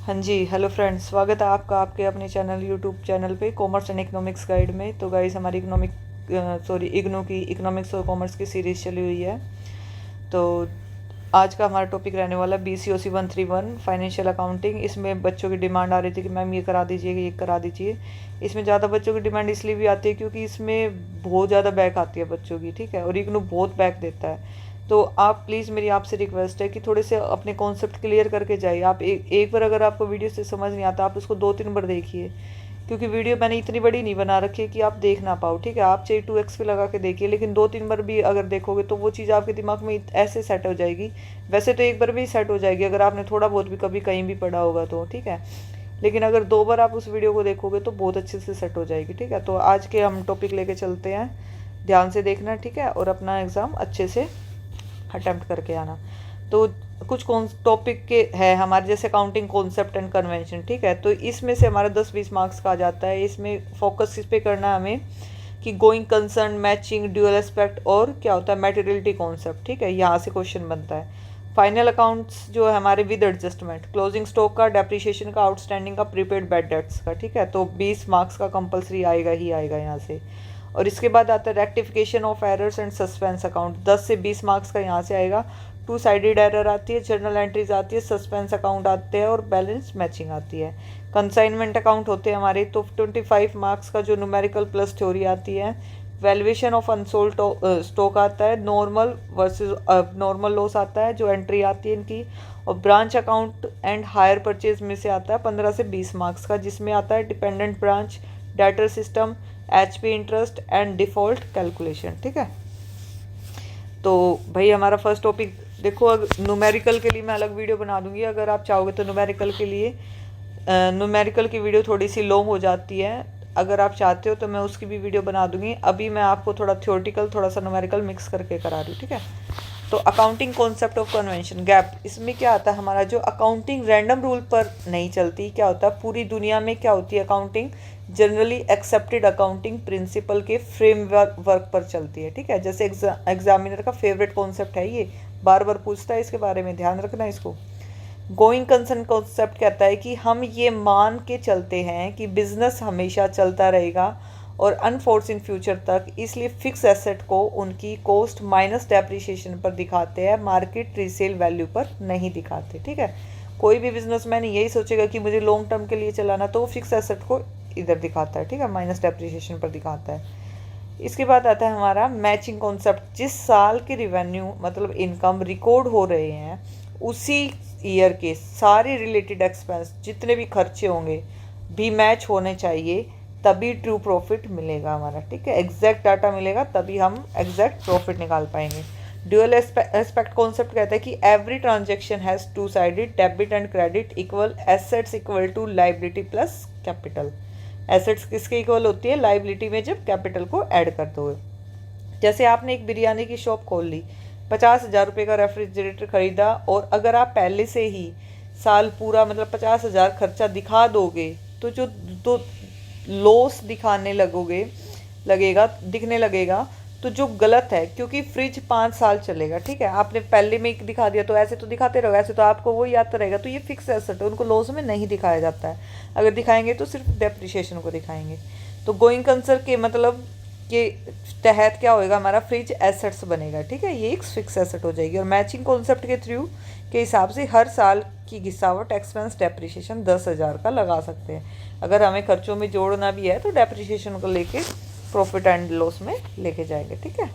हाँ जी, hello friends, स्वागत है आपका आपके अपने चैनल यूट्यूब चैनल पे कॉमर्स एंड इकोनॉमिक्स गाइड में। तो गाइस हमारी इग्नो की इकोनॉमिक्स और कॉमर्स की सीरीज़ चली हुई है। तो आज का हमारा टॉपिक रहने वाला BCOC 131 फाइनेंशियल अकाउंटिंग। इसमें बच्चों की डिमांड आ रही थी कि मैम ये करा दीजिए, ये करा दीजिए। इसमें ज़्यादा बच्चों की डिमांड इसलिए भी आती है क्योंकि इसमें बहुत ज़्यादा बैक आती है बच्चों की, ठीक है, और इग्नू बहुत बैक देता है। तो आप प्लीज़, मेरी आपसे रिक्वेस्ट है कि थोड़े से अपने कॉन्सेप्ट क्लियर करके जाइए। आप एक बार अगर आपको वीडियो से समझ नहीं आता, आप उसको 2-3 बार देखिए, क्योंकि वीडियो मैंने इतनी बड़ी नहीं बना रखी है कि आप देख ना पाओ, ठीक है। आप चाहे 2x पे लगा के देखिए, लेकिन 2-3 बार भी अगर देखोगे तो वो चीज़ आपके दिमाग में ऐसे सेट हो जाएगी। वैसे तो एक बार भी सेट हो जाएगी अगर आपने थोड़ा बहुत भी कभी कहीं भी पढ़ा होगा तो, ठीक है। लेकिन अगर 2 बार आप उस वीडियो को देखोगे तो बहुत अच्छे से सेट हो जाएगी, ठीक है। तो आज के हम टॉपिक लेके चलते हैं, ध्यान से देखना, ठीक है, और अपना एग्ज़ाम अच्छे से अटेम्प्ट करके आना। तो कुछ टॉपिक के है हमारे, जैसे अकाउंटिंग कॉन्सेप्ट एंड कन्वेंशन, ठीक है। तो इसमें से हमारा 10-20 मार्क्स का आ जाता है। इसमें फोकस किस पे करना है हमें कि going concern, matching, dual aspect और क्या होता है मैटेरियलिटी कॉन्सेप्ट, ठीक है। यहाँ से क्वेश्चन बनता है। फाइनल अकाउंट्स जो है हमारे विद एडजस्टमेंट, क्लोजिंग स्टॉक का, डेप्रिसिएशन का, आउटस्टैंडिंग का, प्रीपेड बैड डेट्स का, ठीक है। तो 20 मार्क्स का कंपलसरी आएगा ही आएगा यहाँ से। और इसके बाद आता है rectification of errors and suspense account, 10 से 20 मार्क्स का यहाँ से आएगा। 2 साइडेड एरर आती है, जर्नल एंट्रीज आती है, सस्पेंस अकाउंट आते हैं और बैलेंस मैचिंग आती है। कंसाइनमेंट अकाउंट होते हैं हमारे, तो 25 मार्क्स का जो न्यूमेरिकल प्लस थ्योरी आती है। वैल्यूएशन ऑफ अनसोल्ड स्टॉक आता है, नॉर्मल वर्सेस नॉर्मल लॉस आता है जो एंट्री आती है इनकी। और branch account and hire purchase में से आता है 15 से 20 मार्क्स का, जिसमें आता है dependent branch, debtor system, HP interest and default calculation, ठीक है। तो भाई हमारा फर्स्ट टॉपिक देखो, अगर न्यूमेरिकल के लिए मैं अलग वीडियो बना दूंगी अगर आप चाहोगे तो। न्यूमेरिकल के लिए न्यूमेरिकल की वीडियो थोड़ी सी लॉन्ग हो जाती है, अगर आप चाहते हो तो मैं उसकी भी वीडियो बना दूंगी। अभी मैं आपको थोड़ा थ्योरेटिकल थोड़ा सा न्यूमेरिकल मिक्स करके करा रही हूँ, ठीक है। तो accounting concept of convention gap, इसमें क्या आता है हमारा, जो अकाउंटिंग रैंडम रूल पर नहीं चलती। क्या होता है पूरी दुनिया में क्या होती है accounting, generally accepted accounting principle के फ्रेमवर्क पर चलती है, ठीक है। जैसे एग्जामिनर का फेवरेट कॉन्सेप्ट है ये, बार बार पूछता है इसके बारे में, ध्यान रखना इसको। गोइंग कंसर्न कॉन्सेप्ट कहता है कि हम ये मान के चलते हैं कि बिजनेस हमेशा चलता रहेगा और अनफोर्सिन फ्यूचर तक, इसलिए फिक्स एसेट को उनकी कॉस्ट माइनस डेप्रिसिएशन पर दिखाते हैं, मार्केट रीसेल वैल्यू पर नहीं दिखाते, ठीक है। कोई भी बिजनेसमैन यही सोचेगा कि मुझे लॉन्ग टर्म के लिए चलाना, तो वो फिक्स एसेट को इधर दिखाता है, ठीक है, माइनस डेप्रिसिएशन पर दिखाता है। इसके बाद आता है हमारा मैचिंग कॉन्सेप्ट, जिस साल के रिवेन्यू मतलब इनकम रिकॉर्ड हो रहे हैं उसी ईयर के सारे रिलेटेड एक्सपेंस जितने भी खर्चे होंगे भी मैच होने चाहिए, तभी ट्रू प्रॉफिट मिलेगा हमारा, ठीक है। एग्जैक्ट डाटा मिलेगा तभी हम एग्जैक्ट प्रॉफिट निकाल पाएंगे। ड्यूअल एस्पेक्ट कॉन्सेप्ट कहता है कि every transaction has 2 sided, debit and credit equal, assets equal to liability plus capital. Assets किसके इक्वल होती है, लाइबिलिटी में जब कैपिटल को ऐड करते हुए। जैसे आपने एक बिरयानी की शॉप खोल ली, 50,000 रुपये का रेफ्रिजरेटर खरीदा, और अगर आप पहले से ही साल पूरा मतलब 50,000 खर्चा दिखा दोगे, तो जो तो लॉस दिखाने दिखने लगेगा, तो जो गलत है, क्योंकि फ्रिज 5 साल चलेगा, ठीक है। आपने पहले में एक दिखा दिया तो ऐसे तो दिखाते रहो, ऐसे तो आपको वो याद रहेगा। तो ये फिक्स एसेट है, उनको लॉस में नहीं दिखाया जाता है, अगर दिखाएंगे तो सिर्फ डेप्रिसिएशन को दिखाएंगे। तो गोइंग कंसर्न के मतलब के तहत क्या होएगा, हमारा फ्रिज एसेट्स बनेगा, ठीक है, ये एक फिक्स एसेट हो जाएगी। और मैचिंग कॉन्सेप्ट के थ्रू के हिसाब से हर साल की गिसावट एक्सपेंस डेप्रिसिएशन 10,000 का लगा सकते हैं। अगर हमें खर्चों में जोड़ना भी है तो डेप्रिसिएशन को लेके प्रॉफिट एंड लॉस में लेके जाएंगे, ठीक है।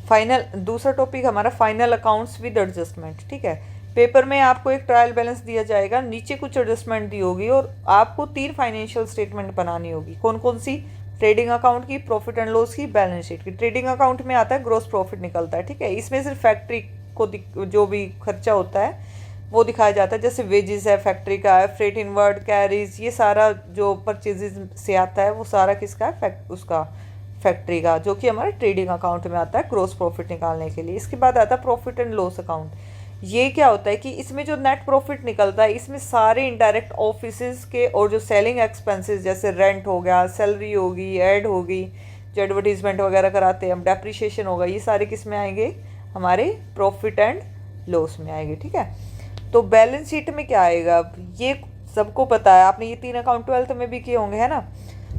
फाइनल दूसरा टॉपिक हमारा फाइनल अकाउंट्स विद एडजस्टमेंट, ठीक है। पेपर में आपको एक ट्रायल बैलेंस दिया जाएगा, नीचे कुछ एडजस्टमेंट दी होगी, और आपको 3 फाइनेंशियल स्टेटमेंट बनानी होगी। कौन कौन सी, ट्रेडिंग अकाउंट की, प्रॉफिट एंड लॉस की, बैलेंस शीट की। ट्रेडिंग अकाउंट में आता है ग्रॉस प्रॉफिट निकलता है, ठीक है। इसमें सिर्फ फैक्ट्री को जो भी खर्चा होता है वो दिखाया जाता है, जैसे वेजेस है फैक्ट्री का है, फ्रेट इनवर्ड, कैरीज, ये सारा जो परचेजेज से आता है वो सारा किसका है, उसका फैक्ट्री का, जो कि हमारे ट्रेडिंग अकाउंट में आता है ग्रॉस प्रॉफिट निकालने के लिए। इसके बाद आता है प्रॉफिट एंड लॉस अकाउंट। ये क्या होता है कि इसमें जो नेट प्रॉफिट निकलता है, इसमें सारे इनडायरेक्ट ऑफिसेज के और जो सेलिंग एक्सपेंसेस जैसे रेंट हो गया, सैलरी होगी, एड होगी, जो एडवर्टीजमेंट वगैरह कराते हैं हम, डेप्रिसिएशन होगा, ये सारे किस में आएंगे, हमारे प्रॉफिट एंड लॉस में आएंगे, ठीक है। तो बैलेंस शीट में क्या आएगा, ये सबको पता है, आपने ये 3 अकाउंट 12th में भी किए होंगे, है ना।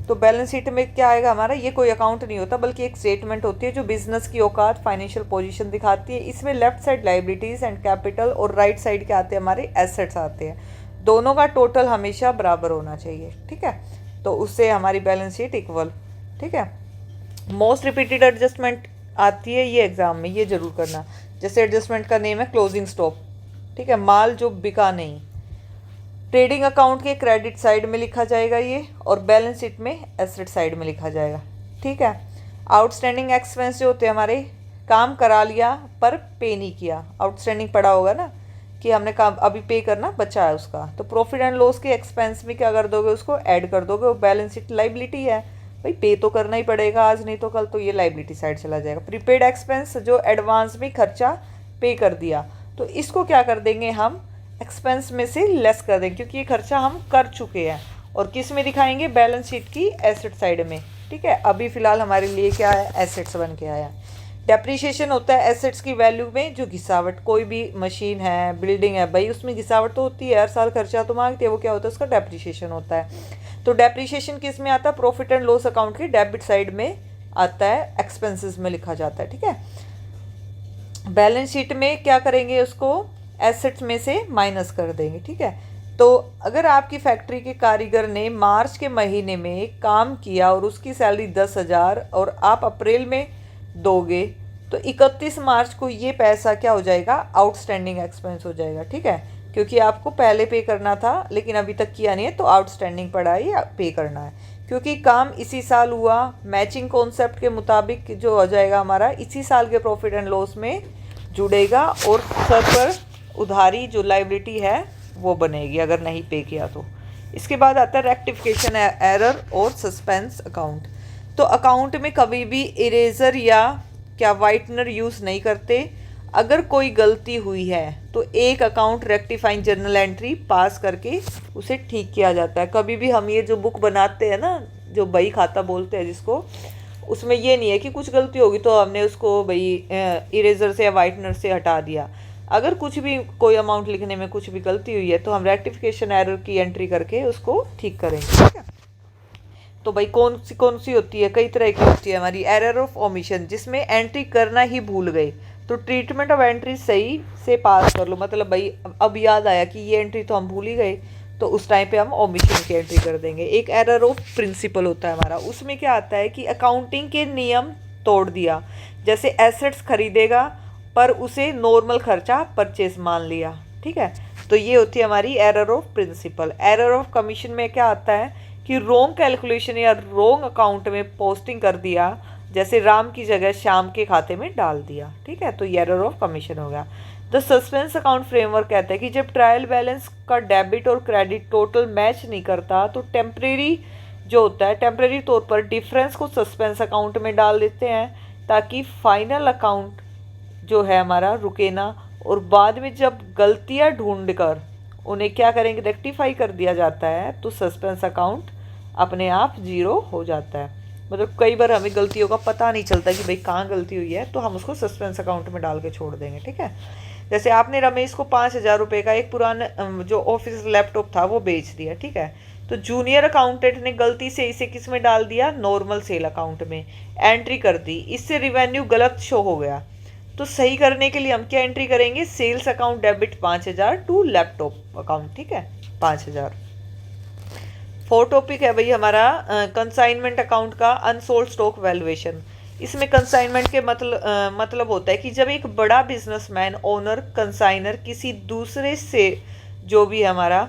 तो बैलेंस शीट में क्या आएगा हमारा, ये कोई अकाउंट नहीं होता बल्कि एक स्टेटमेंट होती है जो बिजनेस की औकात, फाइनेंशियल पोजीशन दिखाती है। इसमें left side liabilities and capital और राइट साइड क्या आते हैं, हमारे एसेट्स आते हैं। दोनों का टोटल हमेशा बराबर होना चाहिए, ठीक है। तो उससे हमारी बैलेंस शीट इक्वल, ठीक है। मोस्ट रिपीटेड एडजस्टमेंट आती है ये एग्जाम में, ये जरूर करना। जैसे एडजस्टमेंट का नेम है क्लोजिंग स्टॉक, ठीक है, माल जो बिका नहीं। ट्रेडिंग अकाउंट के क्रेडिट साइड में लिखा जाएगा ये, और बैलेंस शीट में एसेट साइड में लिखा जाएगा, ठीक है। आउटस्टैंडिंग एक्सपेंस जो होते हैं हमारे, काम करा लिया पर पे नहीं किया, आउटस्टैंडिंग पड़ा होगा ना कि हमने काम अभी पे करना बचा है उसका, तो प्रॉफिट एंड लॉस के एक्सपेंस में क्या कर दोगे, उसको ऐड कर दोगे। वो बैलेंस शीट लाइबिलिटी है भाई, पे तो करना ही पड़ेगा आज नहीं तो कल, तो ये लाइबिलिटी साइड चला जाएगा। प्रीपेड एक्सपेंस जो एडवांस में खर्चा पे कर दिया, तो इसको क्या कर देंगे हम, एक्सपेंस में से लेस कर देंगे क्योंकि ये खर्चा हम कर चुके हैं। और किस में दिखाएंगे, बैलेंस शीट की एसेट साइड में, ठीक है। अभी फिलहाल हमारे लिए क्या है, एसेट्स बन के आया। डेप्रीशिएशन होता है एसेट्स की वैल्यू में जो घिसावट, कोई भी मशीन है, बिल्डिंग है भाई, उसमें घिसावट तो होती है, हर साल खर्चा तो मांगती है, वो क्या होता है, उसका डेप्रीशिएशन होता है। तो डेप्रीशिएशन किस में आता है, प्रॉफिट एंड लॉस अकाउंट के डेबिट साइड में आता है, एक्सपेंसेस में लिखा जाता है, ठीक है। बैलेंस शीट में क्या करेंगे, उसको एसेट्स में से माइनस कर देंगे, ठीक है। तो अगर आपकी फैक्ट्री के कारीगर ने मार्च के महीने में काम किया और उसकी सैलरी 10,000 और आप अप्रैल में दोगे, तो 31 मार्च को ये पैसा क्या हो जाएगा, आउटस्टैंडिंग एक्सपेंस हो जाएगा, ठीक है। क्योंकि आपको पहले पे करना था लेकिन अभी तक किया नहीं है, तो आउटस्टैंडिंग पड़ा है, ये पे करना है। क्योंकि काम इसी साल हुआ, मैचिंग कॉन्सेप्ट के मुताबिक जो हो जाएगा हमारा, इसी साल के प्रॉफिट एंड लॉस में जुड़ेगा, और सर पर उधारी जो लाइबिलिटी है वो बनेगी अगर नहीं पे किया तो। इसके बाद आता है रेक्टिफिकेशन एरर और सस्पेंस अकाउंट। तो अकाउंट में कभी भी इरेजर या क्या वाइटनर यूज़ नहीं करते। अगर कोई गलती हुई है तो एक अकाउंट रेक्टिफाइंग जर्नल एंट्री पास करके उसे ठीक किया जाता है। कभी भी हम ये जो बुक बनाते हैं ना, जो बही खाता बोलते हैं जिसको, उसमें ये नहीं है कि कुछ गलती होगी तो हमने उसको भाई इरेजर से या वाइटनर से हटा दिया। अगर कुछ भी कोई अमाउंट लिखने में कुछ भी गलती हुई है तो हम रेक्टिफिकेशन एरर की एंट्री करके उसको ठीक करेंगे, ठीक है। तो भाई कौन सी होती है, कई तरह की होती है हमारी। एरर ऑफ ओमिशन, जिसमें एंट्री करना ही भूल गए, तो ट्रीटमेंट ऑफ एंट्री सही से पास कर लो, मतलब भाई अब याद आया कि ये एंट्री तो हम भूल ही गए, तो उस टाइम पे हम ओमिशन की एंट्री कर देंगे। एक एरर ऑफ प्रिंसिपल होता है हमारा, उसमें क्या आता है कि अकाउंटिंग के नियम तोड़ दिया। जैसे एसेट्स खरीदेगा पर उसे नॉर्मल खर्चा परचेज मान लिया, ठीक है। तो ये होती है हमारी error of principle. Error of commission में क्या आता है कि रोंग कैलकुलेशन या रोंग अकाउंट में पोस्टिंग कर दिया, जैसे राम की जगह श्याम के खाते में डाल दिया, ठीक है। तो ये एरर ऑफ कमीशन हो गया। द सस्पेंस अकाउंट फ्रेमवर्क कहता है कि जब ट्रायल बैलेंस का डेबिट और क्रेडिट टोटल मैच नहीं करता तो टेम्परेरी जो होता है, टेम्परेरी तौर पर डिफरेंस को सस्पेंस अकाउंट में डाल देते हैं ताकि फाइनल अकाउंट जो है हमारा रुके ना, और बाद में जब गलतियां ढूंढकर उन्हें क्या करेंगे, रेक्टिफाई कर दिया जाता है, तो सस्पेंस अकाउंट अपने आप जीरो हो जाता है। मतलब कई बार हमें गलतियों का पता नहीं चलता कि भाई कहाँ गलती हुई है, तो हम उसको सस्पेंस अकाउंट में डाल के छोड़ देंगे, ठीक है। जैसे आपने रमेश को 5,000 रुपये का एक पुराना जो ऑफिस लैपटॉप था वो बेच दिया, ठीक है। तो जूनियर अकाउंटेंट ने गलती से इसे किस में डाल दिया, नॉर्मल सेल अकाउंट में एंट्री कर दी, इससे रिवेन्यू गलत शो हो गया। तो सही करने के लिए हम क्या एंट्री करेंगे, sales account debit 5,000 to laptop account, ठीक है, 5,000। 4 टॉपिक है भाई हमारा कंसाइनमेंट अकाउंट का, अनसोल्ड स्टॉक वैल्यूएशन। इसमें कंसाइनमेंट के मतलब होता है कि जब एक बड़ा बिजनेसमैन, ओनर, कंसाइनर किसी दूसरे से जो भी हमारा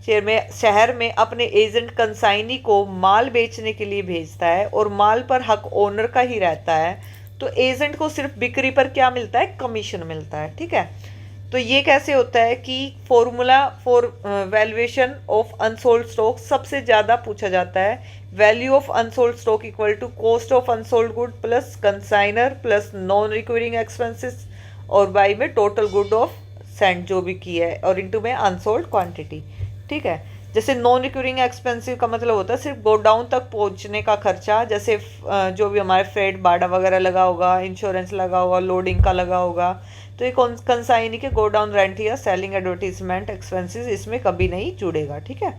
शहर में अपने एजेंट कंसाइनी को माल बेचने के लिए भेजता है और माल पर हक ओनर का ही रहता है, तो एजेंट को सिर्फ बिक्री पर क्या मिलता है, कमीशन मिलता है, ठीक है। तो ये कैसे होता है कि formula for valuation of unsold stock सबसे ज़्यादा पूछा जाता है। Value of unsold stock equal to cost of unsold good plus consignor plus non requiring expenses और बाई में टोटल गुड ऑफ सेंट जो भी की है और इनटू में अनसोल्ड क्वांटिटी, ठीक है। जैसे नॉन रिक्यूरिंग एक्सपेंसिव का मतलब होता है सिर्फ गोडाउन तक पहुंचने का खर्चा, जैसे जो भी हमारे फ्रेट बाड़ा वगैरह लगा होगा, इंश्योरेंस लगा होगा, लोडिंग का लगा होगा, तो ये कंसाइनी के गोडाउन रेंट या सेलिंग एडवर्टीजमेंट एक्सपेंसेस इसमें कभी नहीं जुड़ेगा। ठीक है।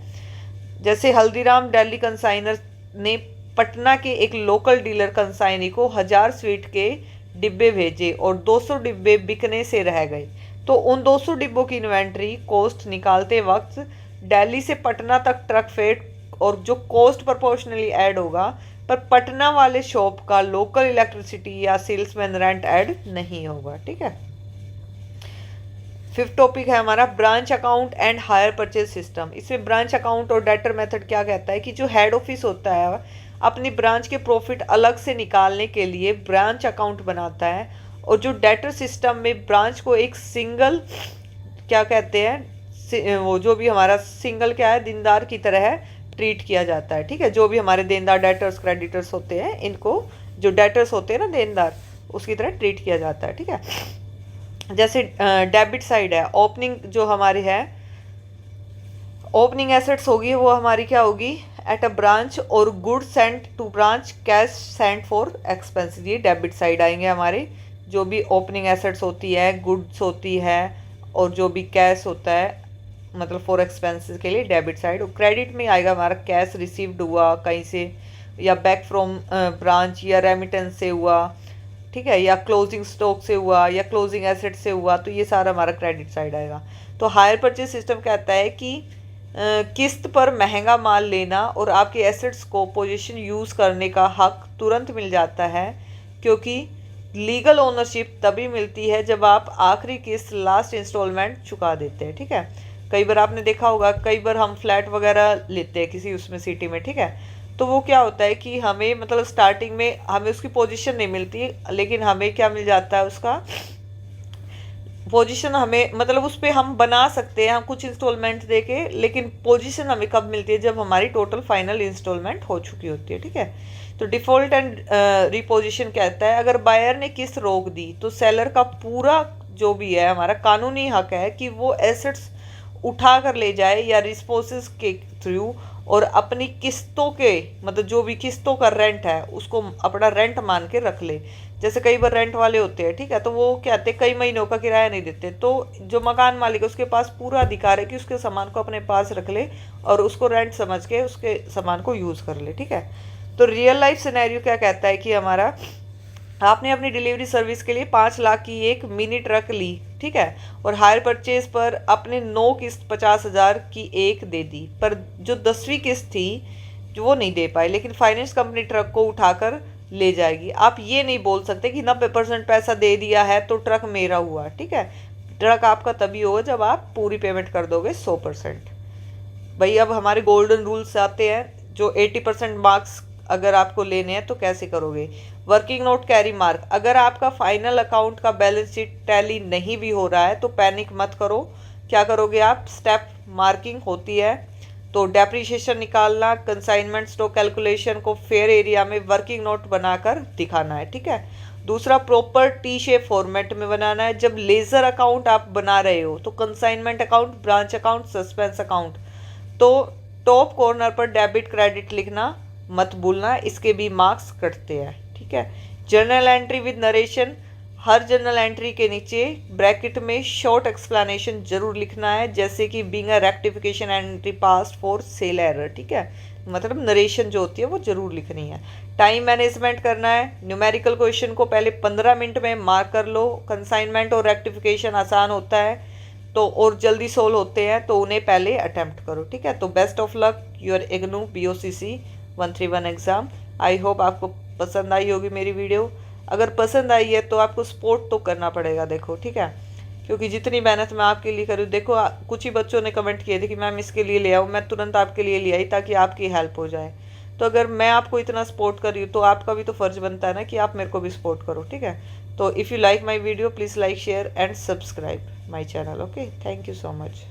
जैसे हल्दीराम दिल्ली कंसाइनर ने पटना के एक लोकल डीलर कंसाइनी को 1000 स्वीट के डिब्बे भेजे और 200 डिब्बे बिकने से रह गए, तो उन 200 डिब्बों की इन्वेंट्री कॉस्ट निकालते वक्त दिल्ली से पटना तक ट्रक फेयर और जो कॉस्ट प्रोपोर्शनली ऐड होगा, पर पटना वाले शॉप का लोकल इलेक्ट्रिसिटी या सेल्समैन रेंट ऐड नहीं होगा। ठीक है। फिफ्थ टॉपिक है हमारा branch account and hire purchase system. इसमें ब्रांच अकाउंट और डेटर मेथड क्या कहता है कि जो हेड ऑफिस होता है अपनी ब्रांच के प्रॉफिट अलग से निकालने के लिए ब्रांच अकाउंट बनाता है, और जो डेटर सिस्टम में ब्रांच को एक सिंगल क्या कहते हैं, वो जो भी हमारा सिंगल क्या है देनदार की तरह ट्रीट किया जाता है। ठीक है। जो भी हमारे देनदार डेटर्स क्रेडिटर्स होते हैं, इनको जो डेटर्स होते हैं ना देनदार, उसकी तरह ट्रीट किया जाता है। ठीक है। जैसे डेबिट साइड है, ओपनिंग जो हमारी है ओपनिंग एसेट्स होगी वो हमारी क्या होगी एट अ ब्रांच, और good sent to branch, cash sent for expenses, ये डेबिट साइड आएंगे हमारे। जो भी ओपनिंग एसेट्स होती है, गुड्स होती है, और जो भी कैश होता है मतलब फॉर एक्सपेंसेस के लिए डेबिट साइड। और क्रेडिट में आएगा हमारा कैश रिसीव्ड हुआ कहीं से, या बैक फ्रॉम ब्रांच, या रेमिटेंस से हुआ, ठीक है, या क्लोजिंग स्टॉक से हुआ, या क्लोजिंग एसेट से हुआ, तो ये सारा हमारा क्रेडिट साइड आएगा। तो हायर परचेज सिस्टम कहता है कि किस्त पर महंगा माल लेना और आपके एसेट्स को पोजीशन यूज़ करने का हक तुरंत मिल जाता है, क्योंकि लीगल ओनरशिप तभी मिलती है जब आप आखिरी किस्त लास्ट इंस्टॉलमेंट चुका देते हैं। ठीक है। कई बार आपने देखा होगा, कई बार हम फ्लैट वगैरह लेते हैं किसी उसमें सिटी में, ठीक है, तो वो क्या होता है कि हमें मतलब स्टार्टिंग में हमें उसकी पोजीशन नहीं मिलती, लेकिन हमें क्या मिल जाता है उसका पोजीशन, हमें मतलब उस पर हम बना सकते हैं हम कुछ इंस्टॉलमेंट दे के, लेकिन पोजीशन हमें कब मिलती है जब हमारी टोटल फाइनल इंस्टॉलमेंट हो चुकी होती है। ठीक है। तो डिफॉल्ट एंड रिपोजिशन कहता है अगर बायर ने किस्त रोक दी तो सेलर का पूरा जो भी है हमारा कानूनी हक है कि वो एसेट्स उठा कर ले जाए या रिस्पोसेस के थ्रू, और अपनी किस्तों के मतलब जो भी किस्तों का रेंट है उसको अपना रेंट मान के रख ले। जैसे कई बार रेंट वाले होते हैं, ठीक है, तो वो क्या कहते हैं कई महीनों का किराया नहीं देते, तो जो मकान मालिक है उसके पास पूरा अधिकार है कि उसके सामान को अपने पास रख ले और उसको रेंट समझ के उसके सामान को यूज़ कर ले। ठीक है। तो रियल लाइफ सिनेरियो क्या कहता है कि हमारा आपने अपनी डिलीवरी सर्विस के लिए 5 लाख की एक मिनी ट्रक ली, ठीक है, और हायर परचेज पर अपने 9 किस्त 50,000 की एक दे दी, पर जो 10वीं किस्त थी जो वो नहीं दे पाए, लेकिन फाइनेंस कंपनी ट्रक को उठाकर ले जाएगी। आप ये नहीं बोल सकते कि 90% पैसा दे दिया है तो ट्रक मेरा हुआ। ठीक है। ट्रक आपका तभी होगा जब आप पूरी पेमेंट कर दोगे 100%। भाई अब हमारे गोल्डन रूल्स आते हैं, जो 80% मार्क्स अगर आपको लेने हैं तो कैसे करोगे। वर्किंग नोट कैरी मार्क, अगर आपका फाइनल अकाउंट का बैलेंस शीट टैली नहीं भी हो रहा है तो पैनिक मत करो। क्या करोगे आप, स्टेप मार्किंग होती है तो डेप्रिसिएशन निकालना, कंसाइनमेंट स्टॉक कैलकुलेशन को फेयर एरिया में वर्किंग नोट बनाकर दिखाना है। ठीक है। दूसरा प्रॉपर टी शेप फॉर्मेट में बनाना है। जब लेजर अकाउंट आप बना रहे हो तो consignment account, branch account, suspense account, तो टॉप कॉर्नर पर डेबिट क्रेडिट लिखना मत भूलना, इसके भी मार्क्स कटते हैं। ठीक है। Journal entry with narration, her journal entry के नीचे ब्रैकेट में शॉर्ट एक्सप्लेनेशन जरूर लिखना है, जैसे कि being a rectification entry past for sale error. ठीक है, मतलब नरेशन जो होती है वो जरूर लिखनी है। टाइम मैनेजमेंट करना है, न्यूमेरिकल क्वेश्चन को पहले 15 मिनट में मार्क कर लो। कंसाइनमेंट और रेक्टिफिकेशन आसान होता है तो और जल्दी सोल्व होते हैं तो उन्हें पहले अटेम्प्ट करो। ठीक है। तो best of luck your IGNOU BOCC 131 exam. I hope आपको पसंद आई होगी मेरी वीडियो। अगर पसंद आई है तो आपको सपोर्ट तो करना पड़ेगा, देखो, ठीक है, क्योंकि जितनी मेहनत मैं आपके लिए करूँ, देखो कुछ ही बच्चों ने कमेंट किए थे कि मैम इसके लिए ले आओ, मैं तुरंत आपके लिए ले आई ताकि आपकी हेल्प हो जाए। तो अगर मैं आपको इतना सपोर्ट कर रही हूँ तो आपका भी तो फ़र्ज़ बनता है ना कि आप मेरे को भी सपोर्ट करो। ठीक है। तो if you like my video please like, share and subscribe my channel. Okay, thank you so much.